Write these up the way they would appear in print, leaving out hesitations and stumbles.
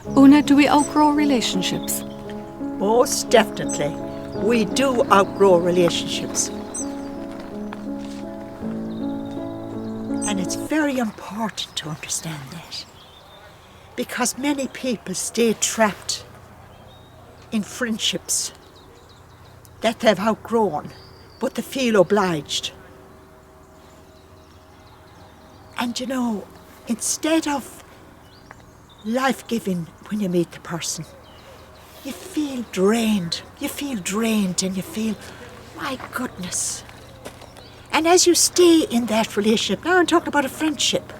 Una, do we outgrow relationships? Most definitely. We do outgrow relationships. And it's very important to understand that. Because many people stay trapped in friendships that they've outgrown, but they feel obliged. And you know, instead of life-giving when you meet the person, you feel drained. You feel drained and you feel, my goodness. And as you stay in that relationship, now I'm talking about a friendship.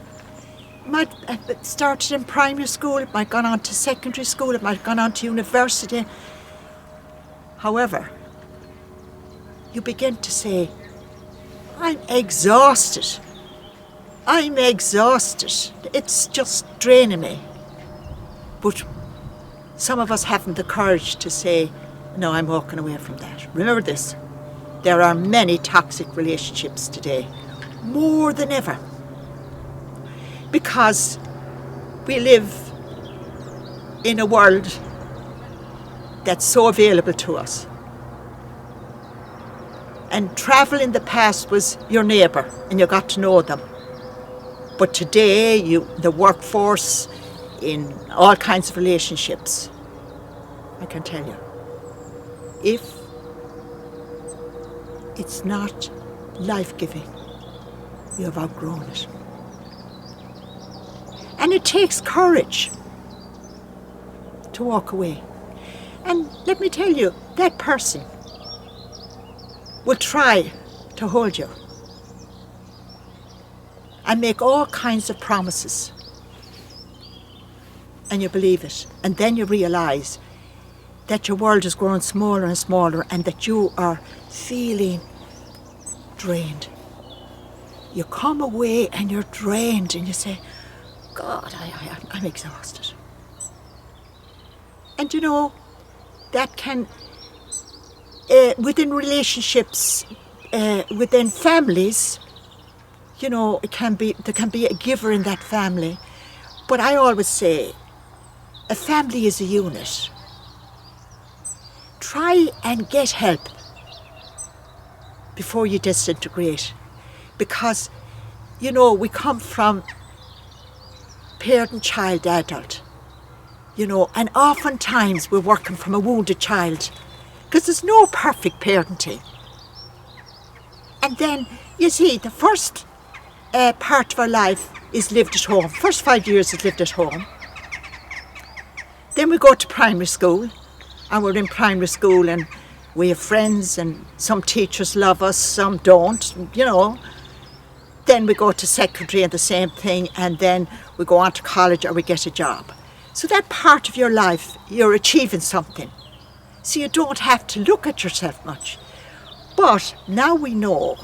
It might have started in primary school, it might have gone on to secondary school, it might have gone on to university. However, you begin to say, I'm exhausted. I'm exhausted. It's just draining me. But some of us haven't the courage to say, no, I'm walking away from that. Remember this, there are many toxic relationships today, more than ever. Because we live in a world that's so available to us. And travel in the past was your neighbour and you got to know them. But today, the workforce, in all kinds of relationships, I can tell you, if it's not life-giving, you have outgrown it. And it takes courage to walk away. And let me tell you, that person will try to hold you and make all kinds of promises. And you believe it. And then you realise that your world is growing smaller and smaller and that you are feeling drained. You come away and you're drained and you say, God, I'm exhausted. And you know, that can, within relationships, within families, you know, there can be a giver in that family. But I always say, a family is a unit. Try and get help before you disintegrate. Because, you know, we come from parent, child, adult. You know, and oftentimes we're working from a wounded child. Because there's no perfect parenting. And then, you see, the first part of our life is lived at home. First 5 years is lived at home. Then we go to primary school, and we're in primary school and we have friends and some teachers love us, some don't, you know. Then we go to secondary and the same thing, and then we go on to college or we get a job. So that part of your life, you're achieving something. So you don't have to look at yourself much. But now we know,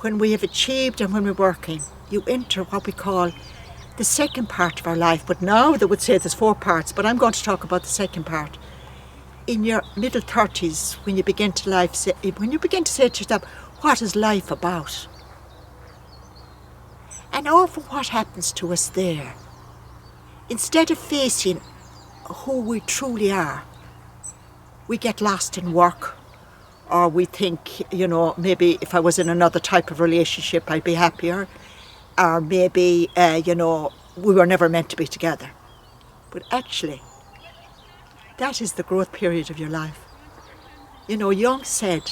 when we have achieved and when we're working, you enter what we call the second part of our life. But now they would say there's 4 parts, but I'm going to talk about the second part. In your middle 30s, when you begin to say to yourself, what is life about? And often what happens to us there, instead of facing who we truly are, we get lost in work, or we think, you know, maybe if I was in another type of relationship, I'd be happier, or maybe, you know, we were never meant to be together. But actually, that is the growth period of your life. You know, Jung said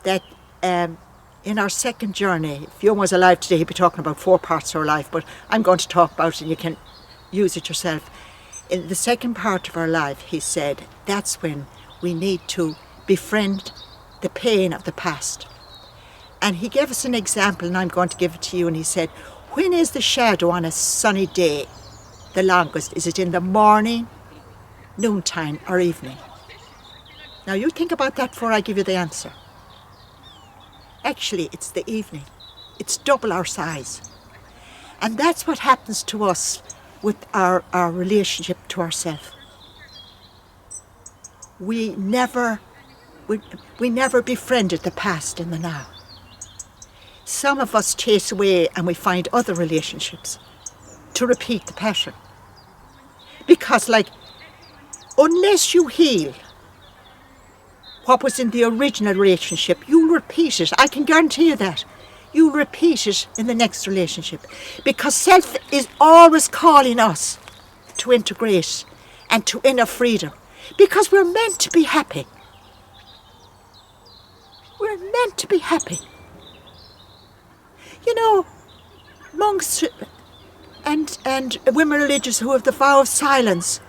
that in our second journey, if Jung was alive today, he'd be talking about 4 parts of our life, but I'm going to talk about it and you can use it yourself. In the second part of our life, he said, that's when we need to befriend the pain of the past. And he gave us an example, and I'm going to give it to you, and he said, when is the shadow on a sunny day the longest? Is it in the morning, noontime, or evening? Now you think about that before I give you the answer. Actually, it's the evening. It's double our size. And that's what happens to us with our relationship to ourselves. We never befriended the past and the now. Some of us chase away and we find other relationships to repeat the pattern. Because, like, unless you heal what was in the original relationship, you'll repeat it. I can guarantee you that. You'll repeat it in the next relationship. Because self is always calling us to integrate and to inner freedom. Because we're meant to be happy. We're meant to be happy. You know, monks and women religious who have the vow of silence,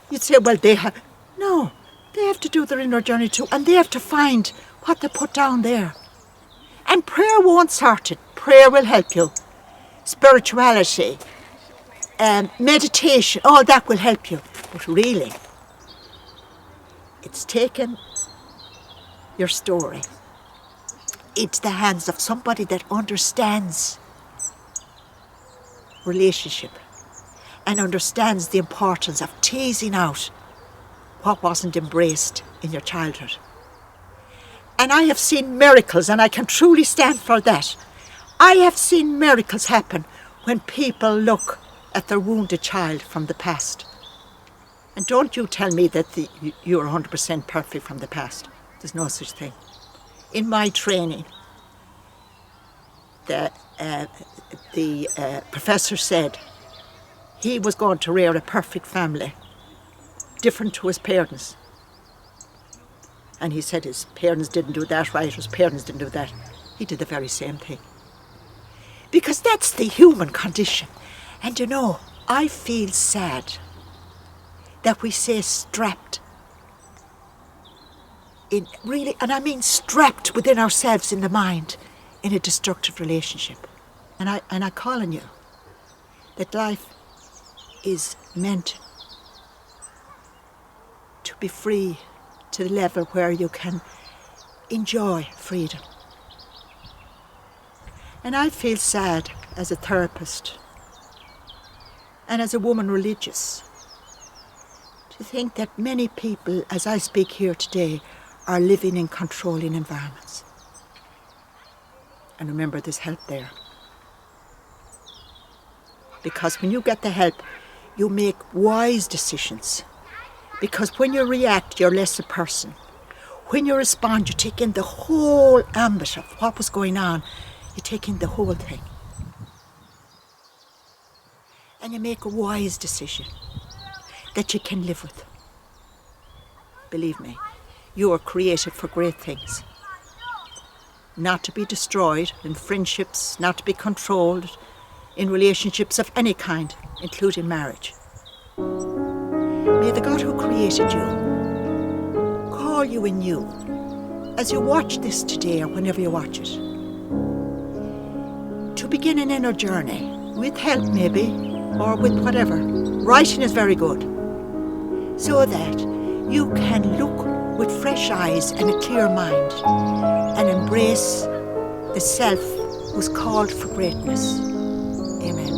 you'd say, well, they have... No, they have to do their inner journey too, and they have to find what they put down there. And prayer won't sort it. Prayer will help you. Spirituality, meditation, all that will help you. But really, it's taken your story into the hands of somebody that understands relationship and understands the importance of teasing out what wasn't embraced in your childhood. And I have seen miracles, and I can truly stand for that. I have seen miracles happen when people look at their wounded child from the past. And don't you tell me that you're 100% perfect from the past. There's no such thing. In my training, the professor said he was going to rear a perfect family, different to his parents. And he said his parents didn't do that right, his parents didn't do that. He did the very same thing. Because that's the human condition. And you know, I feel sad that we say strapped in, really, and I mean strapped within ourselves in the mind in a destructive relationship. And I call on you that life is meant to be free to the level where you can enjoy freedom. And I feel sad as a therapist and as a woman religious to think that many people, as I speak here today, are living in controlling environments. And remember, there's help there. Because when you get the help, you make wise decisions. Because when you react, you're less a person. When you respond, you take in the whole ambit of what was going on. You take in the whole thing. And you make a wise decision that you can live with. Believe me, you are created for great things. Not to be destroyed in friendships, not to be controlled in relationships of any kind, including marriage. May the God who created you call you anew as you watch this today or whenever you watch it, to begin an inner journey with help maybe, or with whatever. Writing is very good, so that you can look with fresh eyes and a clear mind and embrace the self who's called for greatness. Amen.